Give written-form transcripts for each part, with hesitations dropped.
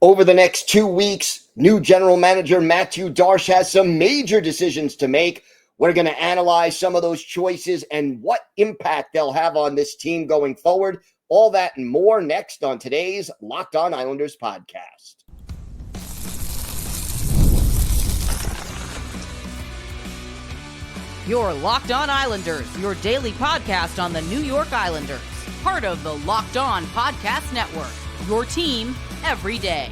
Over the next 2 weeks, new general manager Mathieu Darche has some major decisions to make. We're going to analyze some of those choices and what impact they'll have on this team going forward. All that and more next on today's Locked On Islanders podcast. Your Locked On Islanders, your daily podcast on the New York Islanders. Part of the Locked On Podcast Network, your team every day.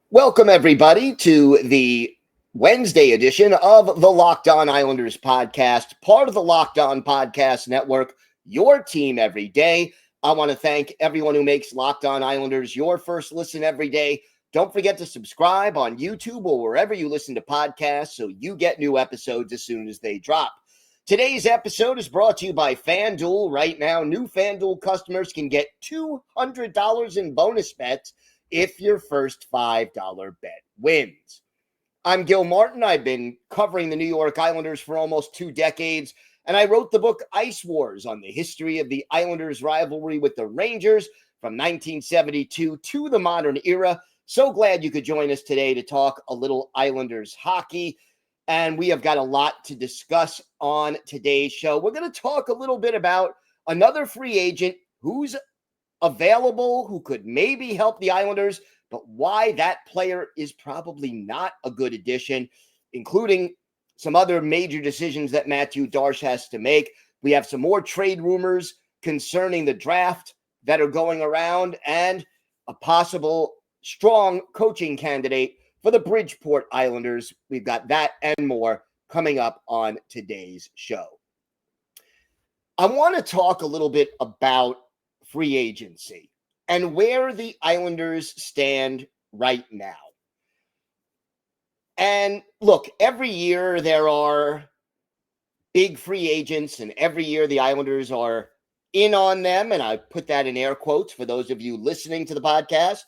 Welcome, everybody, to the Wednesday edition of the Locked On Islanders podcast, part of the Locked On Podcast Network, your team every day. I want to thank everyone who makes Locked On Islanders your first listen every day. Don't forget to subscribe on YouTube or wherever you listen to podcasts so you get new episodes as soon as they drop. Today's episode is brought to you by FanDuel. Right now, new FanDuel customers can get $200 in bonus bets if your first $5 bet wins. I'm Gil Martin. I've been covering the New York Islanders for almost 2 decades, and I wrote the book Ice Wars on the history of the Islanders' rivalry with the Rangers from 1972 to the modern era. So glad you could join us today to talk a little Islanders hockey. And we have got a lot to discuss on today's show. We're going to talk a little bit about another free agent who's available, who could maybe help the Islanders, but why that player is probably not a good addition, including some other major decisions that Mathieu Darche has to make. We have some more trade rumors concerning the draft that are going around and a possible strong coaching candidate for the Bridgeport Islanders. We've got that and more coming up on today's show. I want to talk a little bit about free agency and where the Islanders stand right now. And look, every year there are big free agents, and every year the Islanders are in on them. And I put that in air quotes for those of you listening to the podcast.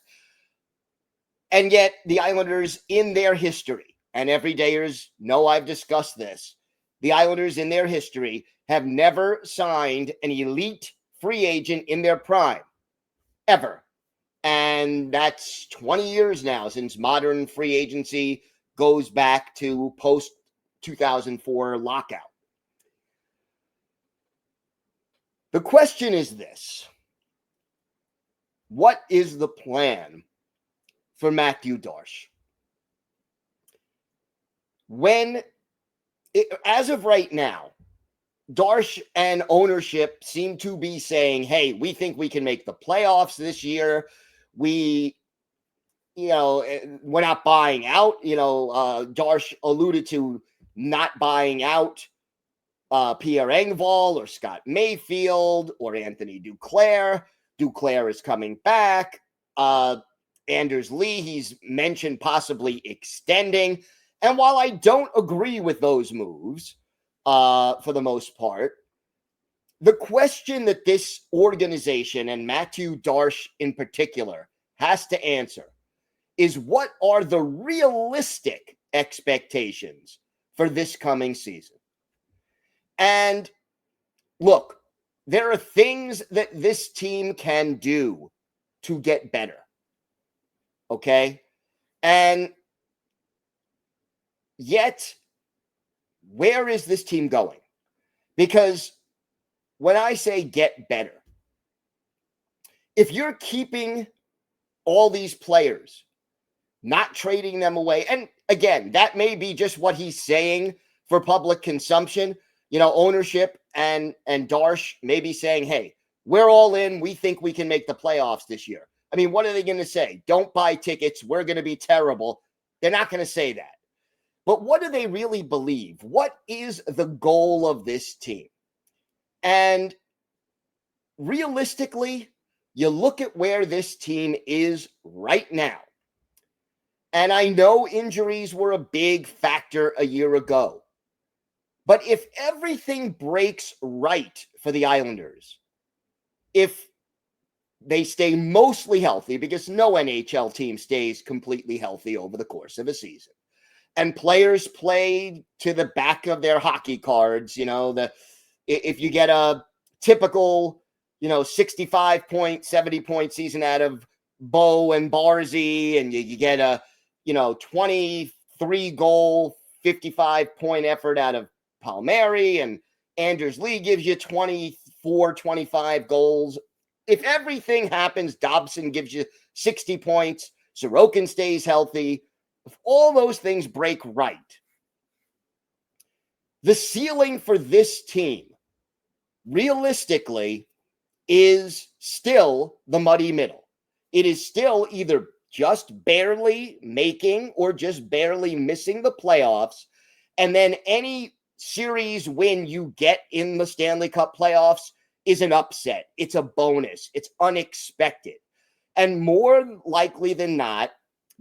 And yet the Islanders in their history, and everydayers know I've discussed this, the Islanders in their history have never signed an elite free agent in their prime, ever. And that's 20 years now since modern free agency goes back to post-2004 lockout. The question is this: what is the plan for Mathieu Darche? As of right now, Darche and ownership seem to be saying, hey, we think we can make the playoffs this year. We're not buying out. Darche alluded to not buying out Pierre Engvall or Scott Mayfield or Anthony Duclair. Duclair is coming back. Anders Lee, he's mentioned possibly extending. And while I don't agree with those moves, for the most part, the question that this organization and Mathieu Darche in particular has to answer is, what are the realistic expectations for this coming season? And look, there are things that this team can do to get better. Okay? And yet, where is this team going? Because when I say get better, if you're keeping all these players, not trading them away, and again, that may be just what he's saying for public consumption, ownership and Darche may be saying, hey, we're all in. We think we can make the playoffs this year. I mean, what are they going to say? Don't buy tickets. We're going to be terrible. They're not going to say that. But what do they really believe? What is the goal of this team? And realistically, you look at where this team is right now. And I know injuries were a big factor a year ago. But if everything breaks right for the Islanders, if they stay mostly healthy, because no NHL team stays completely healthy over the course of a season, and players play to the back of their hockey cards, if you get a typical, 65-point, 70-point season out of Bo and Barzy, and you get a, 23 goal, 55 point effort out of Palmieri, and Anders Lee gives you 24, 25 goals. If everything happens, Dobson gives you 60 points, Sorokin stays healthy. If all those things break right, the ceiling for this team, realistically, is still the muddy middle. It is still either just barely making or just barely missing the playoffs. And then any series win you get in the Stanley Cup playoffs is an upset. It's a bonus. It's unexpected. And more likely than not,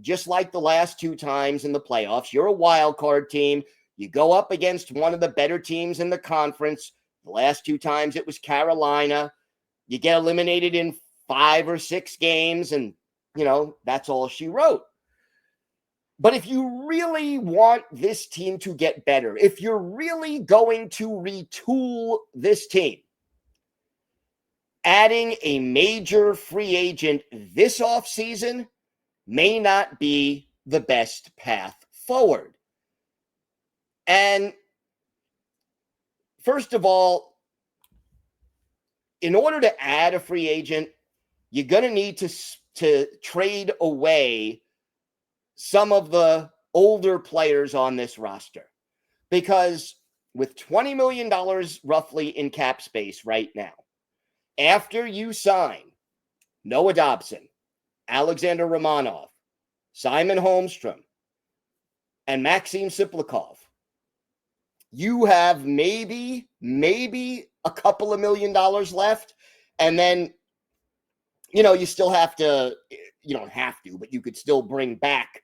just like the last two times in the playoffs, you're a wild card team. You go up against one of the better teams in the conference. The last two times it was Carolina. You get eliminated in 5 or 6 games, and, that's all she wrote. But if you really want this team to get better, if you're really going to retool this team, adding a major free agent this offseason may not be the best path forward. And first of all, in order to add a free agent, you're going to need to trade away some of the older players on this roster. Because with $20 million roughly in cap space right now, after you sign Noah Dobson, Alexander Romanov, Simon Holmstrom, and Maxim Siplikov, you have maybe a couple of $1 million left. And then, you still have to, you don't have to, but you could still bring back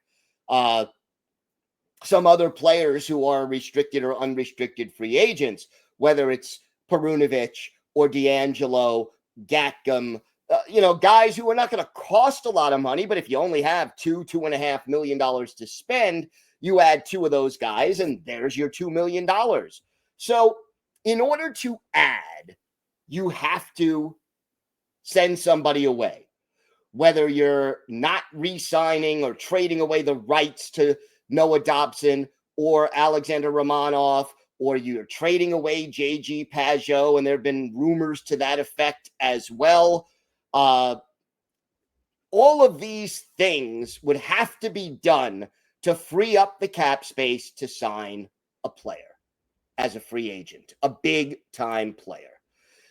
some other players who are restricted or unrestricted free agents, whether it's Perunovic or D'Angelo, Gatcom, guys who are not going to cost a lot of money, but if you only have $2.5 million to spend, you add 2 of those guys, and there's your $2 million. So in order to add, you have to send somebody away. Whether you're not re-signing or trading away the rights to Noah Dobson or Alexander Romanov, or you're trading away J.G. Pageau, and there have been rumors to that effect as well. All of these things would have to be done to free up the cap space to sign a player as a free agent, a big-time player.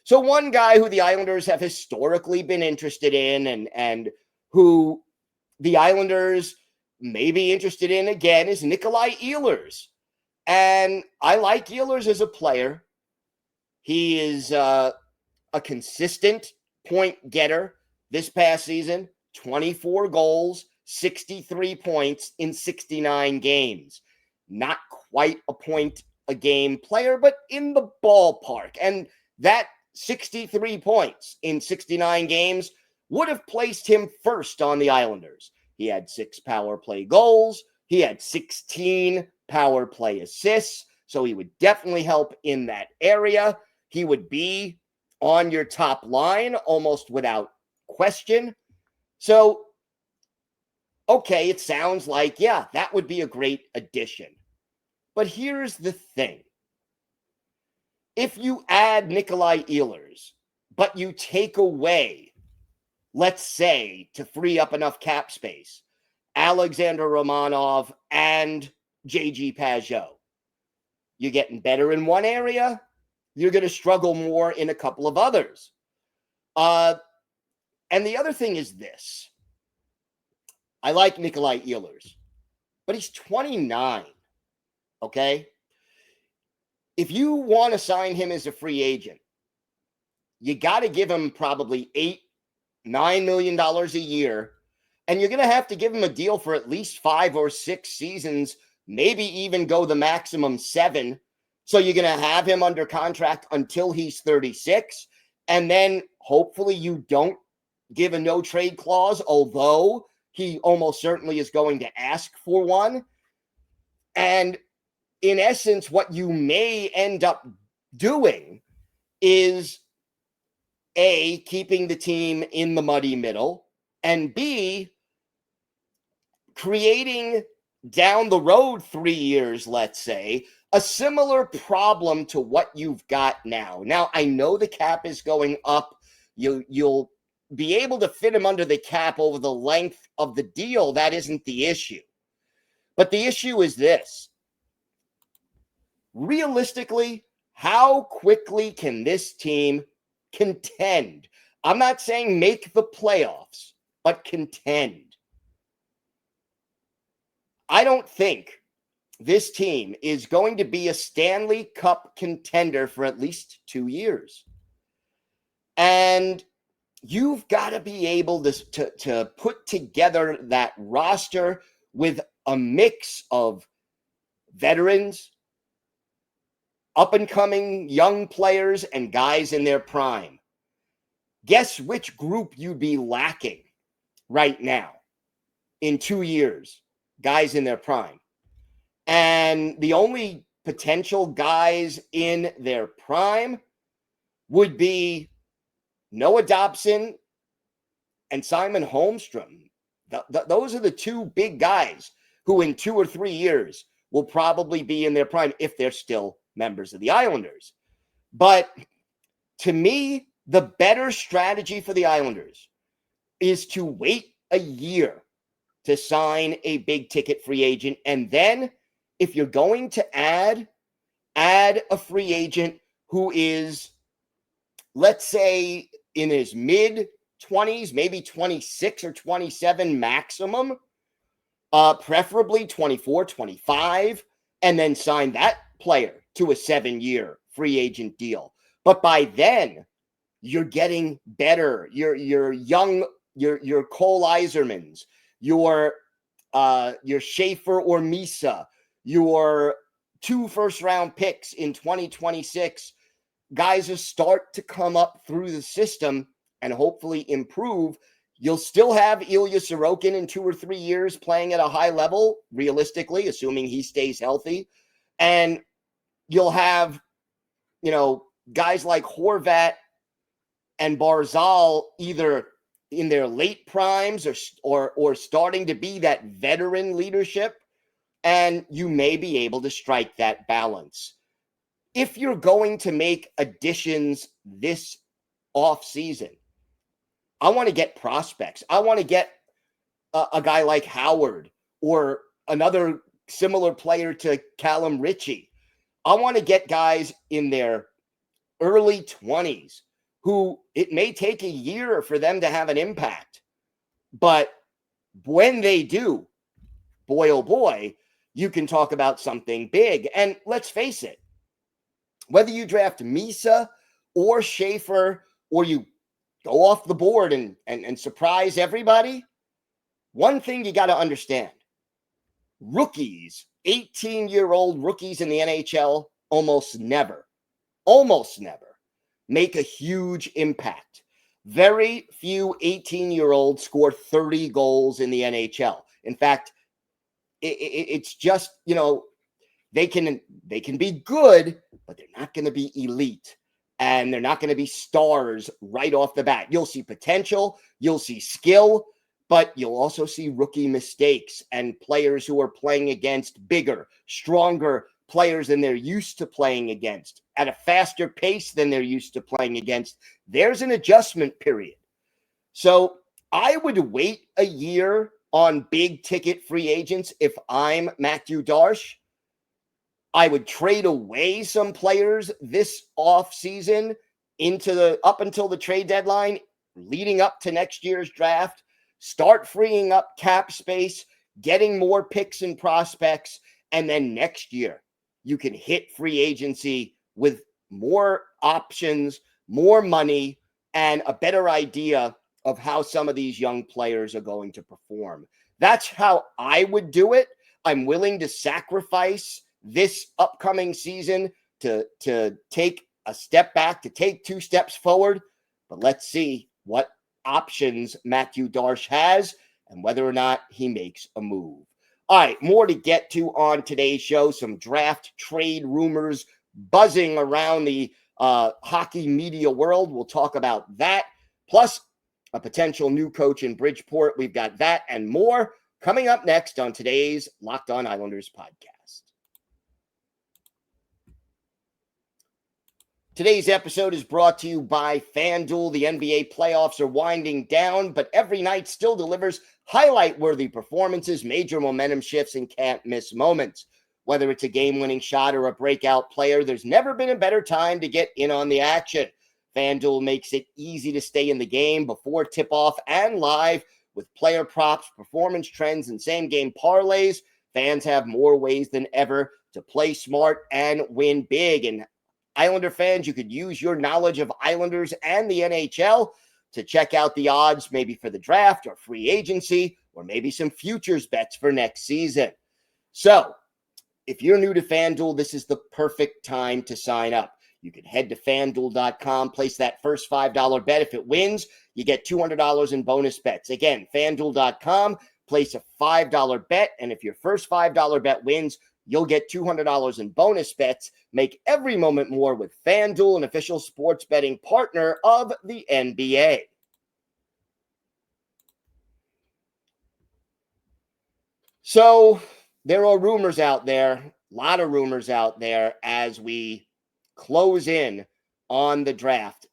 So one guy who the Islanders have historically been interested in and who the Islanders may be interested in again is Nikolai Eers. And I like Eers as a player. He is a consistent point getter this past season, 24 goals, 63 points in 69 games. Not quite a point a game player, but in the ballpark. And that 63 points in 69 games would have placed him first on the Islanders. He had 6 power play goals. He had 16 power play assists. So he would definitely help in that area. He would be on your top line almost without question. So, okay, it sounds like, yeah, that would be a great addition. But here's the thing. If you add Nikolai Eers, but you take away, let's say, to free up enough cap space, Alexander Romanov and J.G. Pageau, you're getting better in one area, you're going to struggle more in a couple of others. And the other thing is this. I like Nikolai Eers, but he's 29, okay? If you want to sign him as a free agent, you got to give him probably $8-9 million a year, and you're going to have to give him a deal for at least 5 or 6 seasons, maybe even go the maximum 7. So you're going to have him under contract until he's 36, and then hopefully you don't give a no-trade clause, although he almost certainly is going to ask for one. And in essence, what you may end up doing is, A, keeping the team in the muddy middle, and B, creating down the road 3 years, let's say, a similar problem to what you've got now. Now, I know the cap is going up. You'll be able to fit him under the cap over the length of the deal. That isn't the issue. But the issue is this. Realistically, how quickly can this team contend? I'm not saying make the playoffs, but contend. I don't think this team is going to be a Stanley Cup contender for at least 2 years. And you've got to be able to put together that roster with a mix of veterans, up-and-coming young players, and guys in their prime. Guess which group you'd be lacking right now in 2 years? Guys in their prime. And the only potential guys in their prime would be Noah Dobson and Simon Holmstrom. Those are the two big guys who in 2 or 3 years will probably be in their prime if they're still members of the Islanders. But to me, the better strategy for the Islanders is to wait a year to sign a big ticket free agent. And then if you're going to add a free agent who is, let's say, in his mid-20s, maybe 26 or 27 maximum, preferably 24, 25, and then sign that player to a 7-year free agent deal. But by then, you're getting better. Your young, your Cole Isermans, your Schaefer or Misa, your 2 first-round picks in 2026, guys will start to come up through the system and hopefully improve. You'll still have Ilya Sorokin in 2 or 3 years playing at a high level, realistically, assuming he stays healthy. And you'll have, guys like Horvat and Barzal either in their late primes or starting to be that veteran leadership, and you may be able to strike that balance. If you're going to make additions this offseason, I want to get prospects. I want to get a guy like Howard or another similar player to Callum Ritchie. I want to get guys in their early 20s who it may take a year for them to have an impact. But when they do, boy, oh boy, you can talk about something big. And let's face it, whether you draft Misa or Schaefer or you go off the board and surprise everybody, one thing you got to understand, rookies, 18-year-old rookies in the NHL almost never make a huge impact. Very few 18-year-olds score 30 goals in the NHL. In fact, it's just, they can be good, but they're not going to be elite. And they're not going to be stars right off the bat. You'll see potential, you'll see skill, but you'll also see rookie mistakes and players who are playing against bigger, stronger players than they're used to playing against at a faster pace than they're used to playing against. There's an adjustment period. So I would wait a year on big ticket free agents if I'm Mathieu Darche. I would trade away some players this offseason up until the trade deadline, leading up to next year's draft, start freeing up cap space, getting more picks and prospects, and then next year you can hit free agency with more options, more money, and a better idea of how some of these young players are going to perform. That's how I would do it. I'm willing to sacrifice this upcoming season to take a step back, to take 2 steps forward. But let's see what options Mathieu Darche has and whether or not he makes a move. All right, more to get to on today's show. Some draft trade rumors buzzing around the hockey media world. We'll talk about that. Plus, a potential new coach in Bridgeport. We've got that and more coming up next on today's Locked On Islanders podcast. Today's episode is brought to you by FanDuel. The NBA playoffs are winding down, but every night still delivers highlight-worthy performances, major momentum shifts, and can't-miss moments. Whether it's a game-winning shot or a breakout player, there's never been a better time to get in on the action. FanDuel makes it easy to stay in the game before tip-off and live with player props, performance trends, and same-game parlays. Fans have more ways than ever to play smart and win big. And Islander fans, you could use your knowledge of Islanders and the NHL to check out the odds maybe for the draft or free agency or maybe some futures bets for next season. So if you're new to FanDuel, this is the perfect time to sign up. You can head to FanDuel.com, place that first $5 bet. If it wins, you get $200 in bonus bets. Again, FanDuel.com, place a $5 bet, and if your first $5 bet wins, you'll get $200 in bonus bets. Make every moment more with FanDuel, an official sports betting partner of the NBA. So there are rumors out there, a lot of rumors out there as we close in on the draft.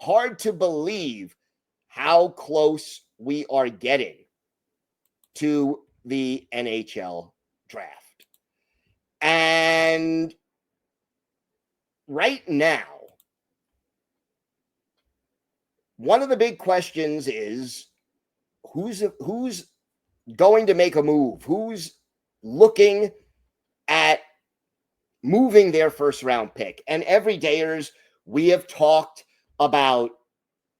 Hard to believe how close we are getting to the NHL draft. And right now, one of the big questions is who's going to make a move? Who's looking at moving their first round pick? And everydayers, we have talked about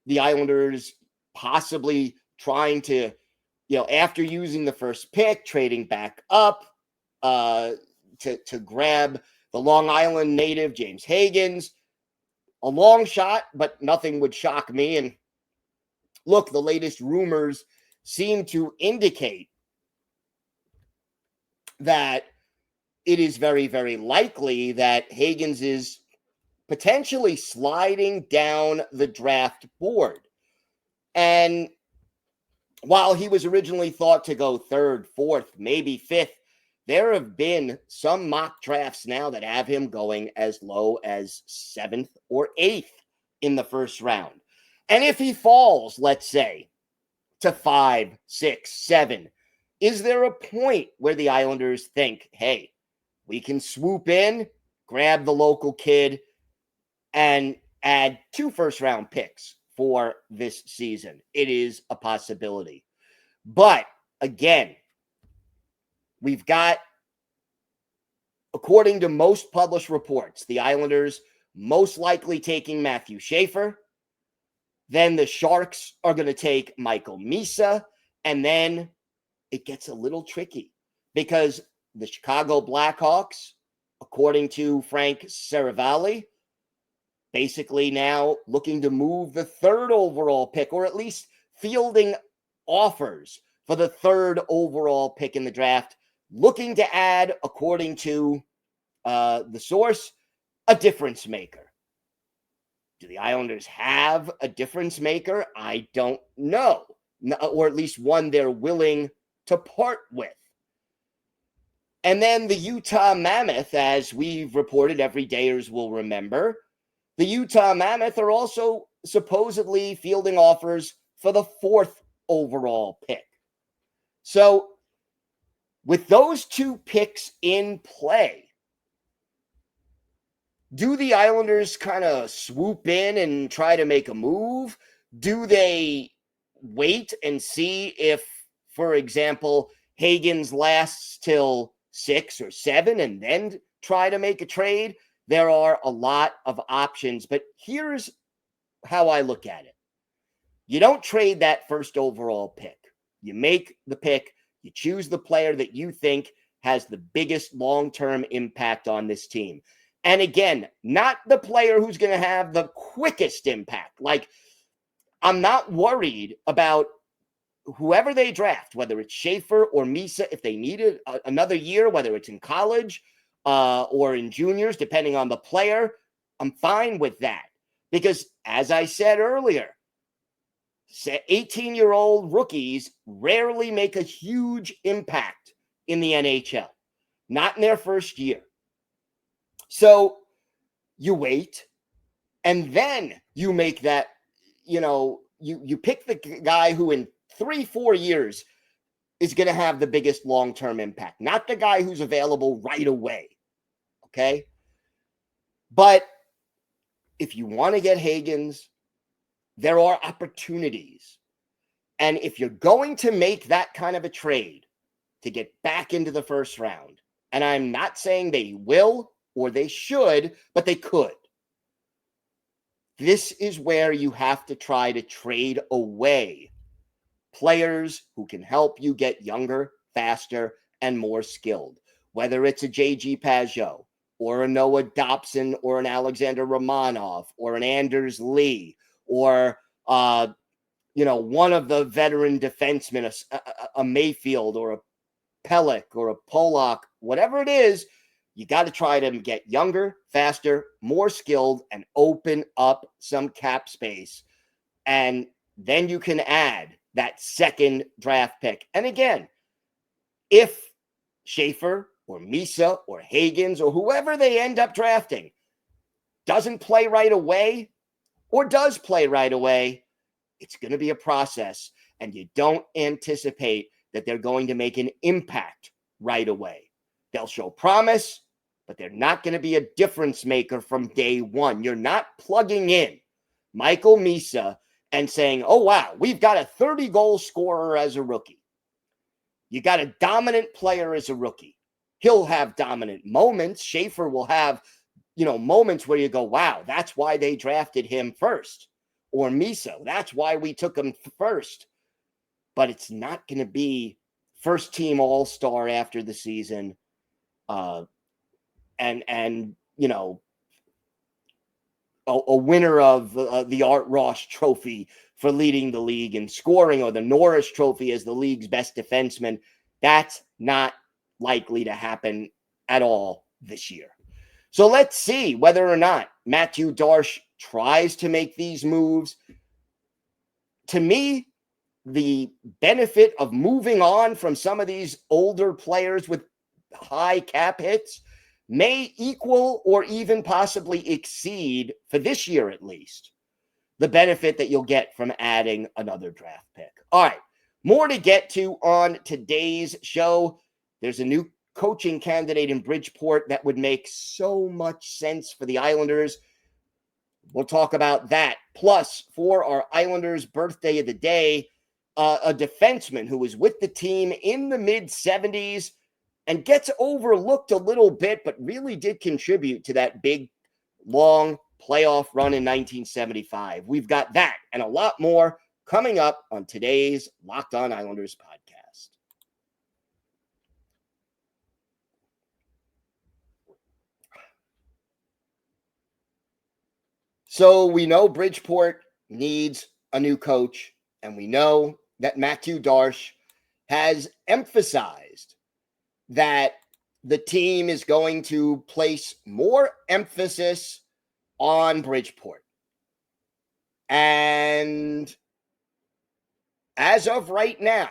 the Islanders possibly trying to, after using the first pick, trading back up to grab the Long Island native James Hagens. A long shot, but nothing would shock me. And look, the latest rumors seem to indicate that it is very, very likely that Hagens is potentially sliding down the draft board. And while he was originally thought to go third, fourth, maybe fifth, there have been some mock drafts now that have him going as low as seventh or eighth in the first round. And if he falls, let's say, to 5, 6, 7, is there a point where the Islanders think, hey, we can swoop in, grab the local kid, and add 2 first-round picks for this season? It is a possibility. But, again, we've got, according to most published reports, the Islanders most likely taking Mathieu Schaefer. Then the Sharks are going to take Michael Misa. And then it gets a little tricky because the Chicago Blackhawks, according to Frank Saravalli, basically now looking to move the 3rd overall pick, or at least fielding offers for the 3rd overall pick in the draft, looking to add, according to the source, a difference maker. Do the Islanders have a difference maker? I don't know. Or at least one they're willing to part with. And then the Utah Mammoth, as we've reported, everydayers will remember, the Utah Mammoth are also supposedly fielding offers for the 4th overall pick. So with those 2 picks in play, do the Islanders kind of swoop in and try to make a move? Do they wait and see if, for example, Hagens lasts till 6 or 7 and then try to make a trade? There are a lot of options, but here's how I look at it. You don't trade that 1st overall pick. You make the pick. You choose the player that you think has the biggest long-term impact on this team. And again, not the player who's going to have the quickest impact. Like, I'm not worried about whoever they draft, whether it's Schaefer or Misa, if they needed another year, whether it's in college or in juniors, depending on the player. I'm fine with that. Because as I said earlier, 18-year-old rookies rarely make a huge impact in the NHL, not in their first year. So you wait, and then you make that, you pick the guy who in 3-4 years is going to have the biggest long-term impact, not the guy who's available right away. Okay? But if you want to get Hagens, there are opportunities. And if you're going to make that kind of a trade to get back into the first round, and I'm not saying they will or they should, but they could. This is where you have to try to trade away players who can help you get younger, faster, and more skilled. Whether it's a J.G. Pageau or a Noah Dobson or an Alexander Romanov or an Anders Lee or, one of the veteran defensemen, a Mayfield or a Pelech or a Polak, whatever it is, you got to try to get younger, faster, more skilled, and open up some cap space. And then you can add that second draft pick. And again, if Schaefer or Misa or Hagens or whoever they end up drafting doesn't play right away or does play right away, it's going to be a process. And you don't anticipate that they're going to make an impact right away. They'll show promise, but they're not going to be a difference maker from day one. You're not plugging in Michael Misa and saying, oh, wow, we've got a 30-goal scorer as a rookie. You got a dominant player as a rookie. He'll have dominant moments. Schaefer will have, moments where you go, wow, that's why they drafted him first. Or Misa, that's why we took him first. But it's not going to be first team all-star after the season. A winner of the Art Ross Trophy for leading the league in scoring, or the Norris Trophy as the league's best defenseman. That's not likely to happen at all this year. So let's see whether or not Mathieu Darche tries to make these moves. To me, the benefit of moving on from some of these older players with high cap hits may equal or even possibly exceed, for this year at least, the benefit that you'll get from adding another draft pick. All right, more to get to on today's show. There's a new coaching candidate in Bridgeport that would make so much sense for the Islanders. We'll talk about that. Plus, for our Islanders' birthday of the day, a defenseman who was with the team in the mid-70s and gets overlooked a little bit, but really did contribute to that big, long playoff run in 1975. We've got that and a lot more coming up on today's Locked On Islanders podcast. So we know Bridgeport needs a new coach, and we know that Mathieu Darche has emphasized that the team is going to place more emphasis on Bridgeport. And as of right now,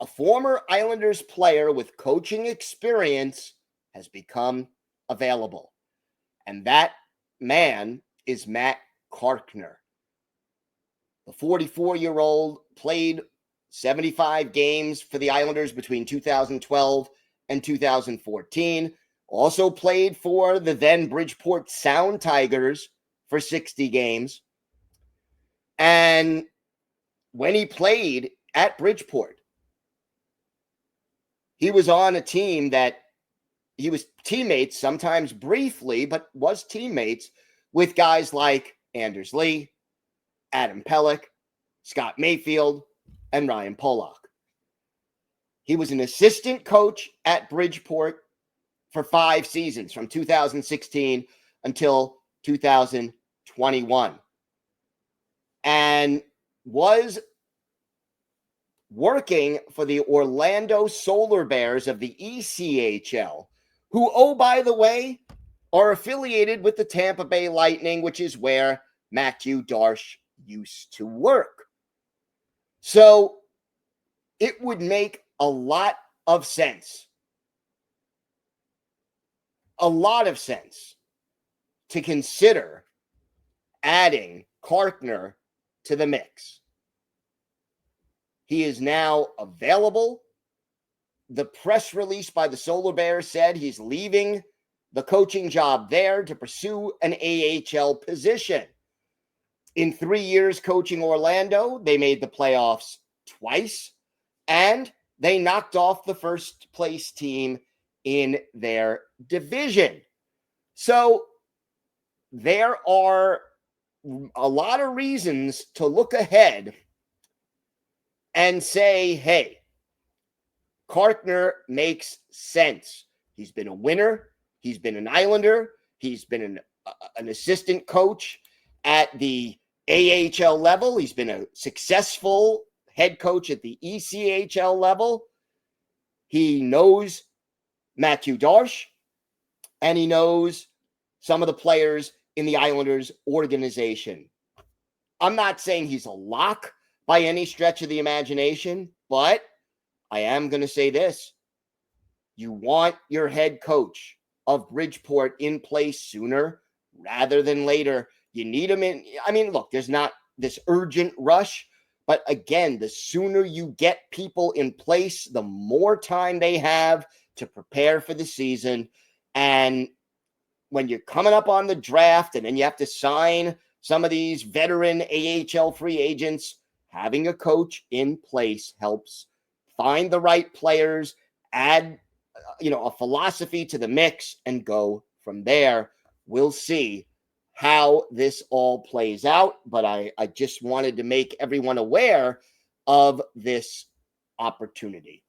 a former Islanders player with coaching experience has become available. And that man is Matt Carkner. The 44-year-old played 75 games for the Islanders between 2012 and 2014. Also played for the then Bridgeport Sound Tigers for 60 games. And when he played at Bridgeport, he was on a team that he was teammates, sometimes briefly, but was teammates with guys like Anders Lee, Adam Pelech, Scott Mayfield, and Ryan Polak. He was an assistant coach at Bridgeport for 5 seasons, from 2016 until 2021, and was working for the Orlando Solar Bears of the ECHL, who, oh, by the way, are affiliated with the Tampa Bay Lightning, which is where Mathieu Darche used to work. So it would make a lot of sense. A lot of sense to consider adding Carkner to the mix. He is now available. The press release by the Solar Bears said he's leaving the coaching job there to pursue an AHL position. In 3 years coaching Orlando, they made the playoffs twice, and they knocked off the first place team in their division. So there are a lot of reasons to look ahead and say, hey, Carkner makes sense. He's been a winner. He's been an Islander. He's been an assistant coach at the AHL level. He's been a successful head coach at the ECHL level. He knows Mathieu Darche, and he knows some of the players in the Islanders organization. I'm not saying he's a lock by any stretch of the imagination, but I am going to say this. You want your head coach of Bridgeport in place sooner rather than later. You need him in. I mean, look, there's not this urgent rush, but again, the sooner you get people in place, the more time they have to prepare for the season. And when you're coming up on the draft and then you have to sign some of these veteran AHL free agents, having a coach in place helps find the right players, add a philosophy to the mix, and go from there. We'll see how this all plays out, but I just wanted to make everyone aware of this opportunity.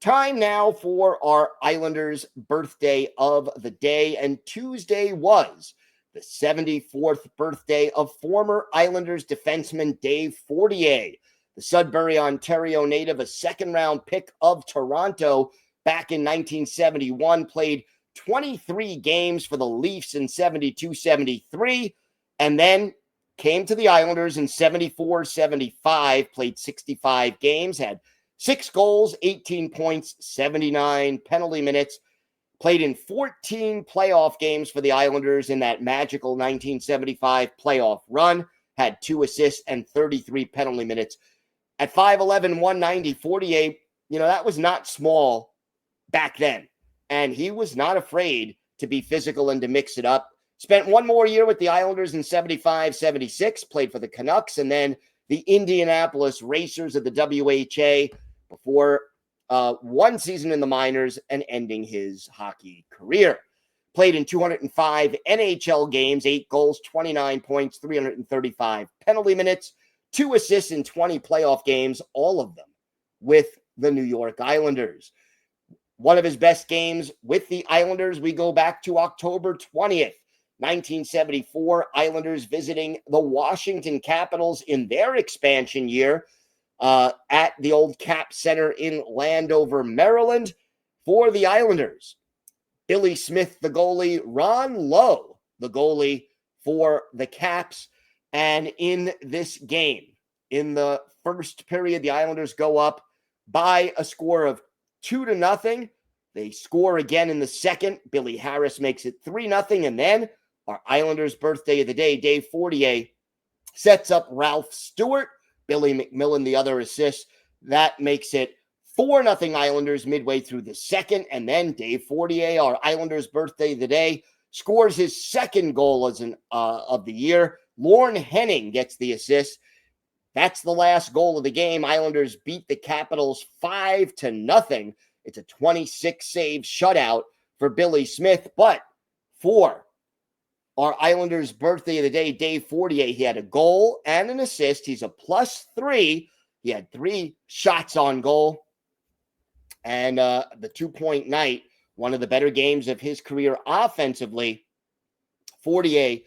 Time now for our Islanders birthday of the day, and Tuesday was the 74th birthday of former Islanders defenseman Dave Fortier, the Sudbury, Ontario native, a second-round pick of Toronto back in 1971, played 23 games for the Leafs in 72-73, and then came to the Islanders in 74-75, played 65 games, had 6 goals, 18 points, 79 penalty minutes, played in 14 playoff games for the Islanders in that magical 1975 playoff run, had 2 assists and 33 penalty minutes. At 5'11", 190, 48, that was not small back then. And he was not afraid to be physical and to mix it up. Spent one more year with the Islanders in 75-76, played for the Canucks, and then the Indianapolis Racers of the WHA before one season in the minors and ending his hockey career. Played in 205 NHL games, 8 goals, 29 points, 335 penalty minutes, 2 assists in 20 playoff games, all of them with the New York Islanders. One of his best games with the Islanders, we go back to October 20th, 1974, Islanders visiting the Washington Capitals in their expansion year at the old Cap Center in Landover, Maryland, for the Islanders. Billy Smith, the goalie, Ron Lowe, the goalie for the Caps. And in this game, in the first period, the Islanders go up by a score of 2-0. They score again in the second. Billy Harris makes it 3-0. And then our Islanders birthday of the day, Dave Fortier, sets up Ralph Stewart. Billy McMillan, the other assist. That makes it 4-0 Islanders midway through the second. And then Dave Fortier, our Islanders birthday of the day, scores his second goal of the year. Lorne Henning gets the assist. That's the last goal of the game. Islanders beat the Capitals 5-0. It's a 26-save shutout for Billy Smith. But for our Islanders birthday of the day, Dave Fortier, he had a goal and an assist. He's a +3. He had 3 shots on goal. And the 2-point night, one of the better games of his career offensively. Fortier,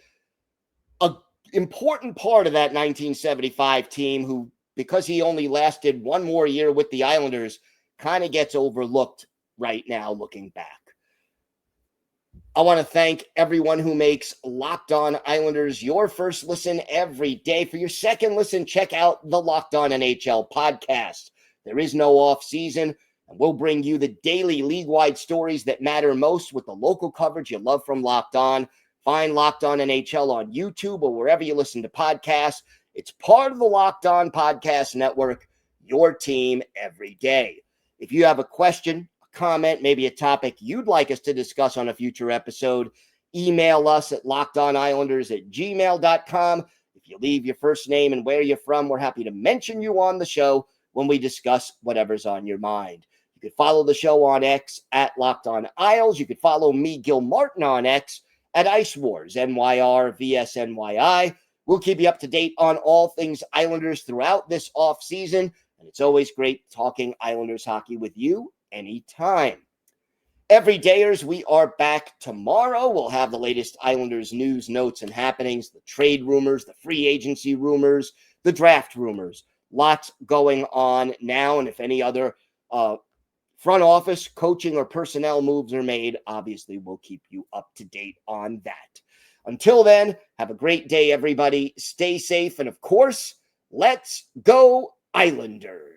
an important part of that 1975 team who, because he only lasted one more year with the Islanders, kind of gets overlooked right now looking back. I want to thank everyone who makes Locked On Islanders your first listen every day. For your second listen, check out the Locked On NHL podcast. There is no off season, and we'll bring you the daily league-wide stories that matter most with the local coverage you love from Locked On. Find Locked On NHL on YouTube or wherever you listen to podcasts. It's part of the Locked On Podcast Network, your team every day. If you have a question, comment, maybe a topic you'd like us to discuss on a future episode, email us at lockedonislanders@gmail.com. If you leave your first name and where you're from, we're happy to mention you on the show when we discuss whatever's on your mind. You could follow the show on X at Locked On Isles. You could follow me, Gil Martin, on X at Ice Wars, NYRVSNYI. We'll keep you up to date on all things Islanders throughout this offseason, and it's always great talking Islanders hockey with you anytime. Everydayers, we are back tomorrow. We'll have the latest Islanders news, notes, and happenings, the trade rumors, the free agency rumors, the draft rumors. Lots going on now, and if any other front office, coaching, or personnel moves are made, obviously we'll keep you up to date on that. Until then, have a great day, everybody. Stay safe, and of course, let's go Islanders.